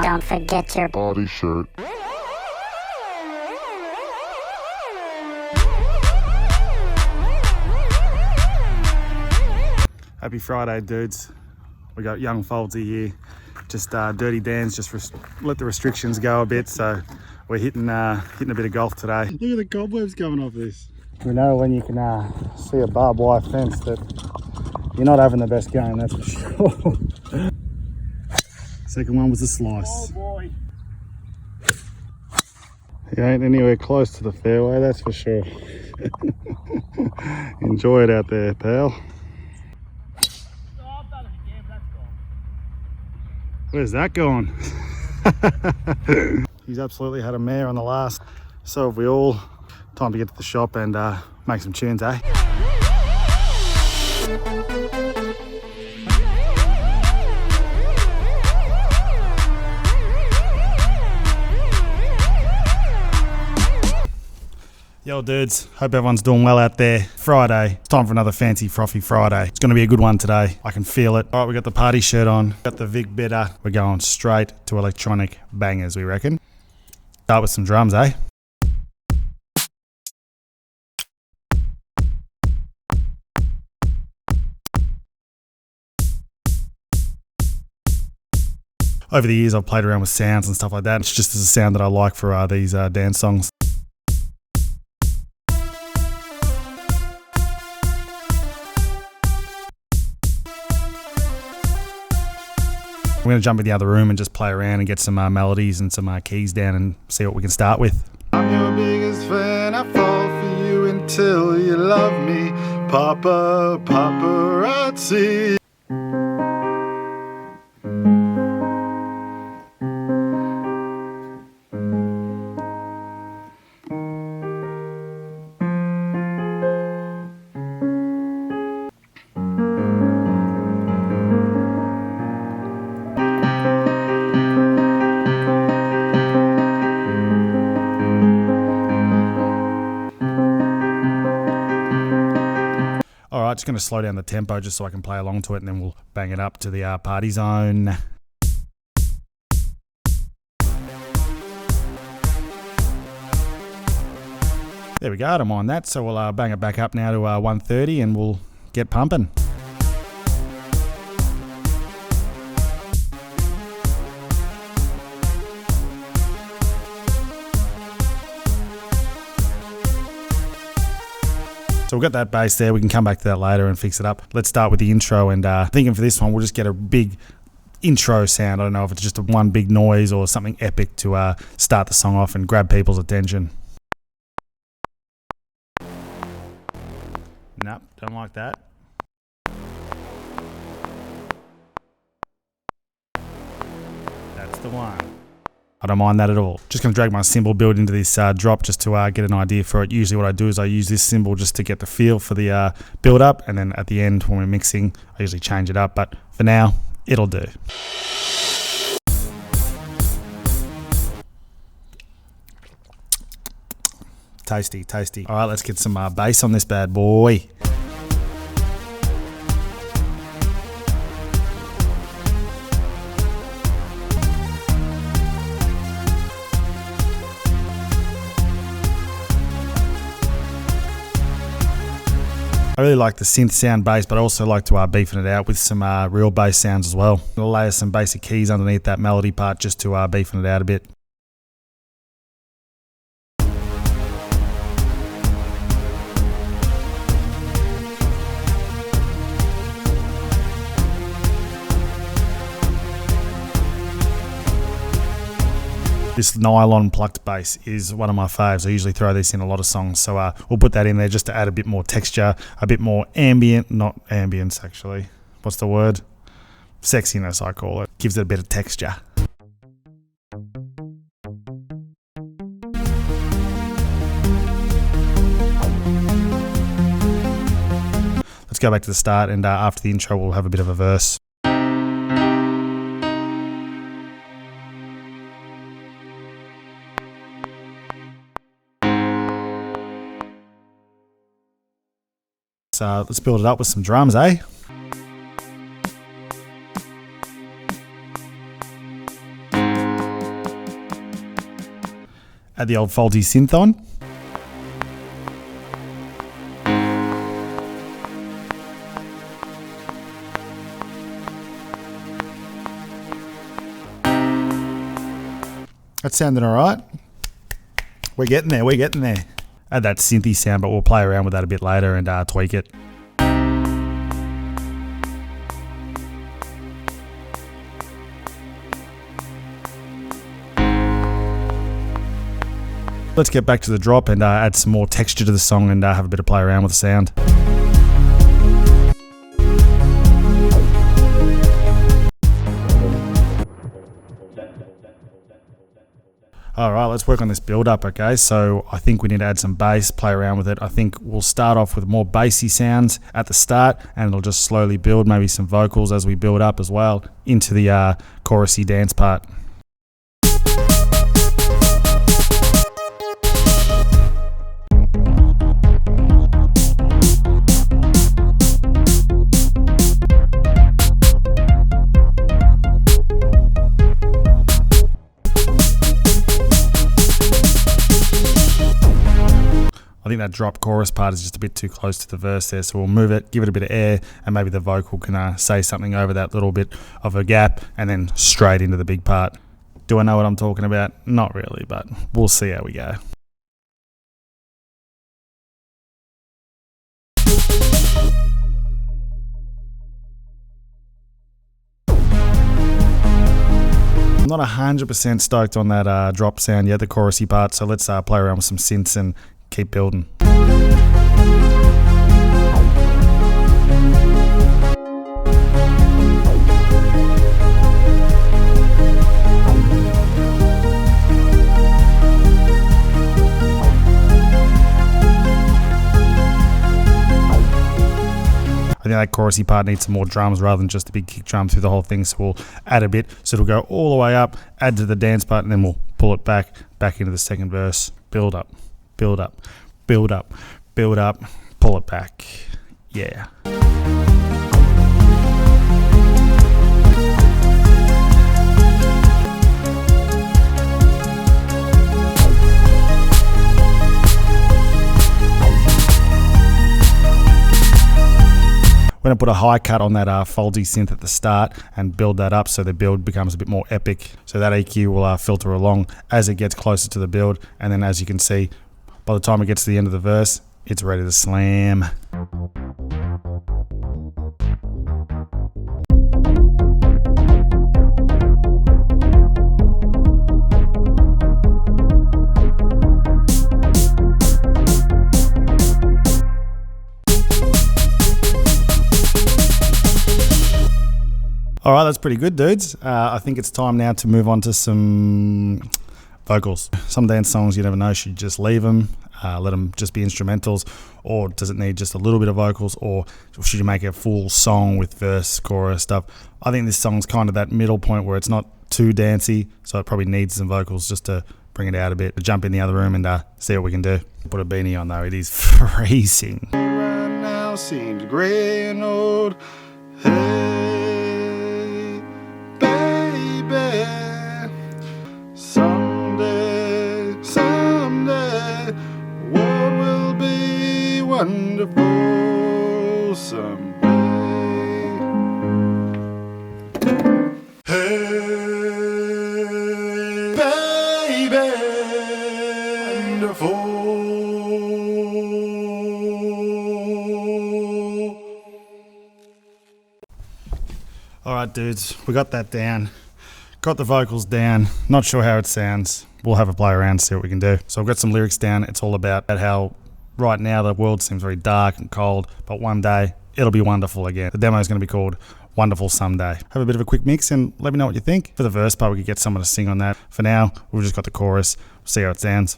Don't forget your body shirt. Happy Friday, dudes. We got young FOULDZY here. Just Dirty Dan's just let the restrictions go a bit, so we're hitting a bit of golf today. Look at the cobwebs coming off this. We know when you can see a barbed wire fence that you're not having the best game, that's for sure. Second one was a slice. Oh boy. He ain't anywhere close to the fairway, that's for sure. Enjoy it out there, pal. Where's that going? He's absolutely had a mare on the last. So have we all. Time to get to the shop and make some tunes, eh? Yo dudes, hope everyone's doing well out there. Friday, it's time for another fancy frothy Friday. It's gonna be a good one today, I can feel it. All right, we got the party shirt on, got the Vic Bitter. We're going straight to electronic bangers, we reckon. Start with some drums, eh? Over the years, I've played around with sounds and stuff like that. It's just as a sound that I like for these dance songs. We're going to jump in the other room and just play around and get some melodies and some keys down and see what we can start with. I'm your biggest fan, I fall for you until you love me. Papa, paparazzi. Alright, just going to slow down the tempo just so I can play along to it, and then we'll bang it up to the party zone. There we go, I don't mind that, so we'll bang it back up now to 130 and we'll get pumping. So we've got that bass there, we can come back to that later and fix it up. Let's start with the intro, and thinking for this one we'll just get a big intro sound. I don't know if it's just one big noise or something epic to start the song off and grab people's attention. Nope, don't like that. That's the one. I don't mind that at all. Just going to drag my cymbal build into this drop just to get an idea for it. Usually what I do is I use this cymbal just to get the feel for the build up, and then at the end when we're mixing I usually change it up, but for now it'll do. Tasty, tasty. Alright, let's get some bass on this bad boy. I really like the synth sound bass, but I also like to beefing it out with some real bass sounds as well. I'll layer some basic keys underneath that melody part just to beefing it out a bit. This nylon plucked bass is one of my faves. I usually throw this in a lot of songs, so we'll put that in there just to add a bit more texture, a bit more ambient, not ambience actually. What's the word? Sexiness, I call it. Gives it a bit of texture. Let's go back to the start, and after the intro we'll have a bit of a verse. So let's build it up with some drums, eh? Add the old FOULDZY synth on. That's sounding all right. We're getting there, we're getting there. Add that synthy sound, but we'll play around with that a bit later and tweak it. Let's get back to the drop and add some more texture to the song and have a bit of play around with the sound. Alright, let's work on this build up, okay? So I think we need to add some bass, play around with it. I think we'll start off with more bassy sounds at the start and it'll just slowly build, maybe some vocals as we build up as well into the chorusy dance part. I think that drop chorus part is just a bit too close to the verse there, so we'll move it, give it a bit of air, and maybe the vocal can say something over that little bit of a gap, and then straight into the big part. Do I know what I'm talking about? Not really, but we'll see how we go. I'm not 100% stoked on that drop sound yet, the chorusy part, so let's play around with some synths and keep building. I think that chorusy part needs some more drums rather than just a big kick drum through the whole thing, so we'll add a bit, so it'll go all the way up, add to the dance part, and then we'll pull it back into the second verse. Build up, build up, build up, build up, pull it back. Yeah. We're going to put a high cut on that FOULDZY synth at the start and build that up so the build becomes a bit more epic. So that EQ will filter along as it gets closer to the build, and then as you can see, by the time it gets to the end of the verse, it's ready to slam. All right, that's pretty good, dudes. I think it's time now to move on to some vocals. Some dance songs, you never know, should you just leave them, let them just be instrumentals, or does it need just a little bit of vocals, or should you make a full song with verse, chorus stuff? I think this song's kind of that middle point where it's not too dancey, so it probably needs some vocals just to bring it out a bit. Jump in the other room and see what we can do. Put a beanie on though, it is freezing. Right now seems grey and old. Hey, baby, someday, what will be wonderful someday. Hey, baby, wonderful. Alright dudes, we got that down. Got the vocals down. Not sure how it sounds. We'll have a play around, see what we can do. So I've got some lyrics down. It's all about how right now the world seems very dark and cold, but one day it'll be wonderful again. The demo is going to be called Wonderful Someday. Have a bit of a quick mix and let me know what you think. For the verse part, we could get someone to sing on that. For now, we've just got the chorus. We'll see how it sounds.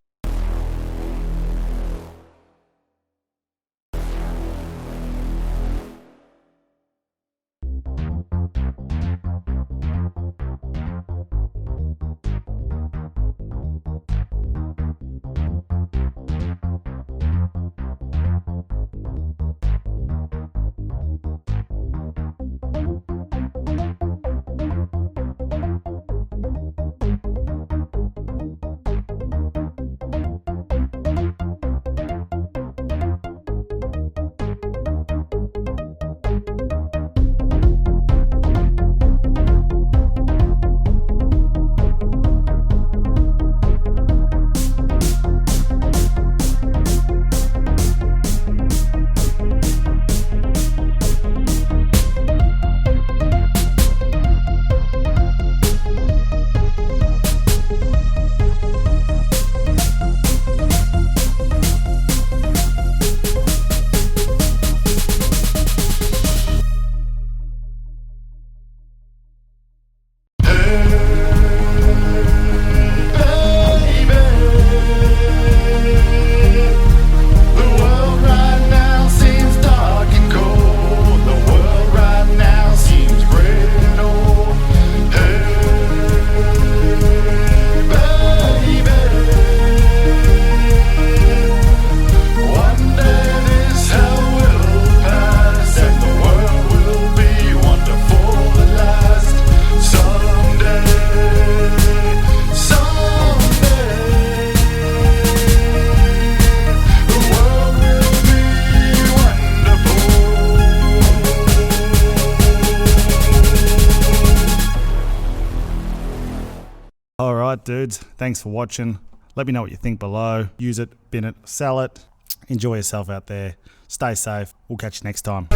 All right, dudes. Thanks for watching. Let me know what you think below. Use it, bin it, sell it. Enjoy yourself out there. Stay safe. We'll catch you next time.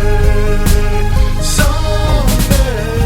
Someday